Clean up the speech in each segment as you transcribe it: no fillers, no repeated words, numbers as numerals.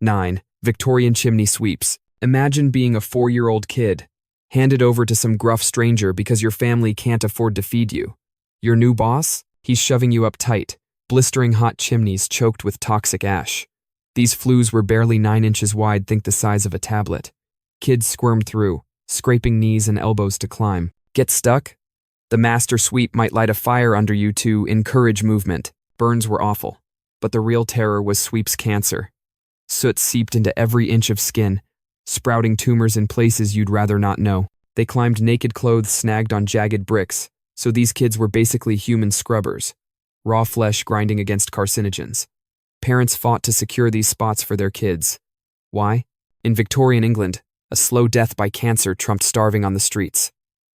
9. Victorian chimney sweeps. Imagine being a 4-year-old kid, handed over to some gruff stranger because your family can't afford to feed you. Your new boss? He's shoving you up tight, blistering hot chimneys choked with toxic ash. These flues were barely 9 inches wide, think the size of a tablet. Kids squirmed through, scraping knees and elbows to climb. Get stuck? The master sweep might light a fire under you to encourage movement. Burns were awful, but the real terror was sweep's cancer. Soot seeped into every inch of skin, sprouting tumors in places you'd rather not know. They climbed naked clothes snagged on jagged bricks, so these kids were basically human scrubbers, raw flesh grinding against carcinogens. Parents fought to secure these spots for their kids. Why? In Victorian England, a slow death by cancer trumped starving on the streets.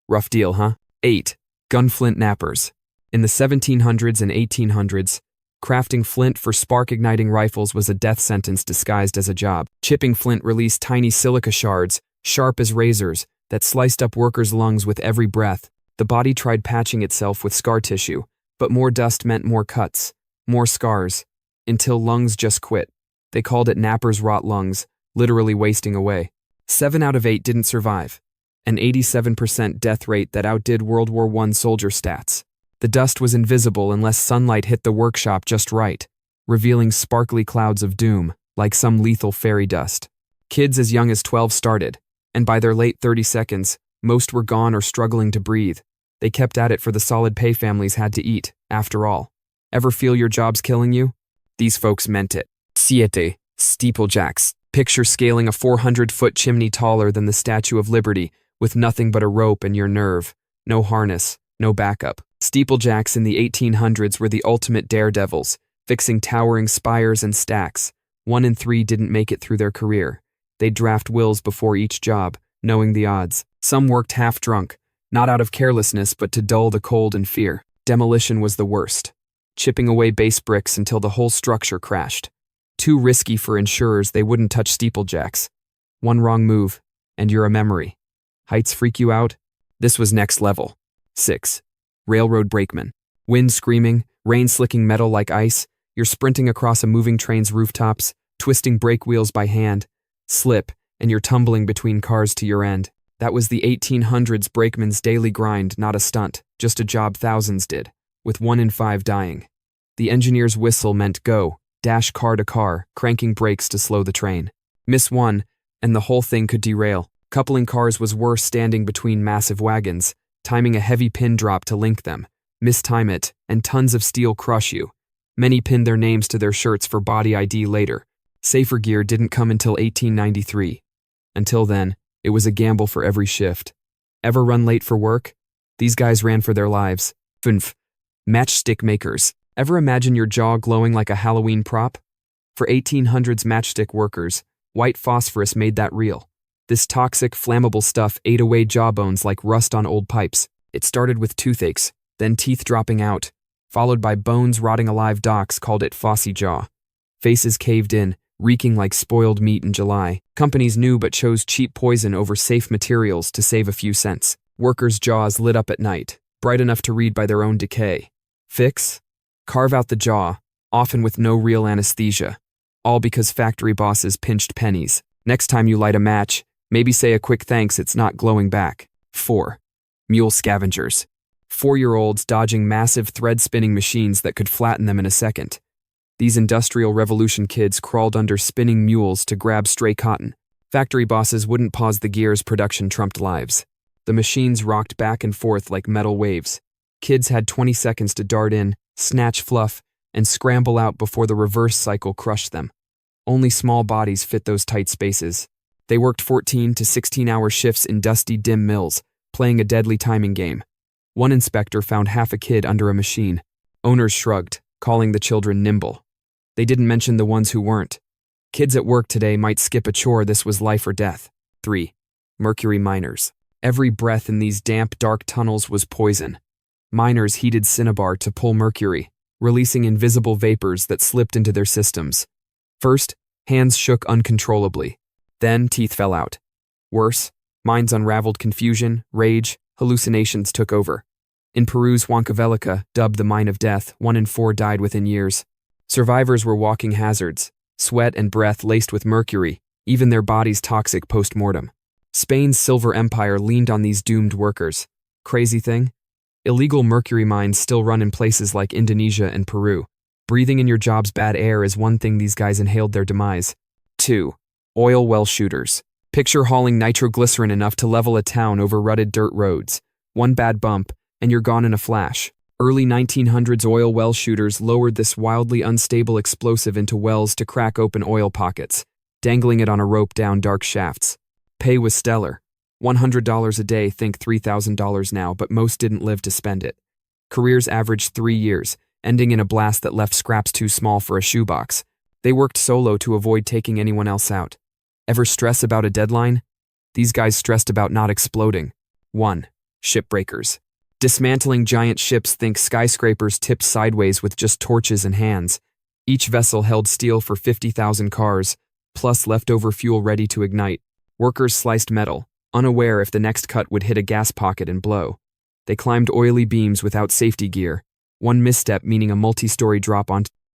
Rough deal, huh? 8. Gunflint nappers. In the 1700s and 1800s, crafting flint for spark-igniting rifles was a death sentence disguised as a job. Chipping flint released tiny silica shards, sharp as razors, that sliced up workers' lungs with every breath. The body tried patching itself with scar tissue, but more dust meant more cuts, more scars, until lungs just quit. They called it napper's rot lungs, literally wasting away. 7 out of 8 didn't survive, an 87% death rate that outdid World War I soldier stats. The dust was invisible unless sunlight hit the workshop just right, revealing sparkly clouds of doom, like some lethal fairy dust. Kids as young as 12 started, and by their late 30 seconds, most were gone or struggling to breathe. They kept at it for the solid pay families had to eat, after all. Ever feel your job's killing you? These folks meant it. 7. Steeplejacks. Picture scaling a 400-foot chimney taller than the Statue of Liberty, with nothing but a rope and your nerve. No harness, no backup. Steeplejacks in the 1800s were the ultimate daredevils, fixing towering spires and stacks. 1 in 3 didn't make it through their career. They'd draft wills before each job, knowing the odds. Some worked half drunk, not out of carelessness but to dull the cold and fear. Demolition was the worst, chipping away base bricks until the whole structure crashed. Too risky for insurers, they wouldn't touch steeplejacks. One wrong move, and you're a memory. Heights freak you out? This was next level. 6. Railroad brakemen. Wind screaming, rain slicking metal like ice, you're sprinting across a moving train's rooftops, twisting brake wheels by hand. Slip, and you're tumbling between cars to your end. That was the 1800s brakemen's daily grind, not a stunt, just a job thousands did, with 1 in 5 dying. The engineer's whistle meant go, dash car to car, cranking brakes to slow the train. Miss one, and the whole thing could derail. Coupling cars was worse standing between massive wagons, timing a heavy pin drop to link them. Mistime it, and tons of steel crush you. Many pinned their names to their shirts for body ID later. Safer gear didn't come until 1893. Until then, it was a gamble for every shift. Ever run late for work? These guys ran for their lives. 5. Matchstick makers. Ever imagine your jaw glowing like a Halloween prop? For 1800s matchstick workers, white phosphorus made that real. This toxic, flammable stuff ate away jawbones like rust on old pipes. It started with toothaches, then teeth dropping out, followed by bones rotting alive. Docs called it phossy jaw. Faces caved in, reeking like spoiled meat in July. Companies knew but chose cheap poison over safe materials to save a few cents. Workers' jaws lit up at night, bright enough to read by their own decay. Fix? Carve out the jaw, often with no real anesthesia. All because factory bosses pinched pennies. Next time you light a match, maybe say a quick thanks it's not glowing back. 4. Mule scavengers. 4-year-olds dodging massive thread-spinning machines that could flatten them in a second. These Industrial Revolution kids crawled under spinning mules to grab stray cotton. Factory bosses wouldn't pause the gears, production trumped lives. The machines rocked back and forth like metal waves. Kids had 20 seconds to dart in, snatch fluff, and scramble out before the reverse cycle crushed them. Only small bodies fit those tight spaces. They worked 14 to 16-hour shifts in dusty, dim mills, playing a deadly timing game. One inspector found half a kid under a machine. Owners shrugged, calling the children nimble. They didn't mention the ones who weren't. Kids at work today might skip a chore. This was life or death. 3. Mercury miners. Every breath in these damp, dark tunnels was poison. Miners heated cinnabar to pull mercury, releasing invisible vapors that slipped into their systems. First, hands shook uncontrollably. Then, teeth fell out. Worse, minds unraveled. Confusion, rage, hallucinations took over. In Peru's Huancavelica, dubbed the Mine of Death, 1 in 4 died within years. Survivors were walking hazards, Sweat and breath laced with mercury, even their bodies toxic post-mortem. Spain's silver empire leaned on these doomed workers. Crazy thing? Illegal mercury mines still run in places like Indonesia and Peru. Breathing in your job's bad air is one thing these guys inhaled their demise. 2. Oil well shooters. Picture hauling nitroglycerin enough to level a town over rutted dirt roads. One bad bump, and you're gone in a flash. Early 1900s oil well shooters lowered this wildly unstable explosive into wells to crack open oil pockets, dangling it on a rope down dark shafts. Pay was stellar. $100 a day, think $3,000 now, but most didn't live to spend it. Careers averaged 3 years, ending in a blast that left scraps too small for a shoebox. They worked solo to avoid taking anyone else out. Ever stress about a deadline? These guys stressed about not exploding. 1. Shipbreakers. Dismantling giant ships, think skyscrapers tipped sideways with just torches and hands. Each vessel held steel for 50,000 cars, plus leftover fuel ready to ignite. Workers sliced metal, unaware if the next cut would hit a gas pocket and blow. They climbed oily beams without safety gear, one misstep meaning a multi-story drop onto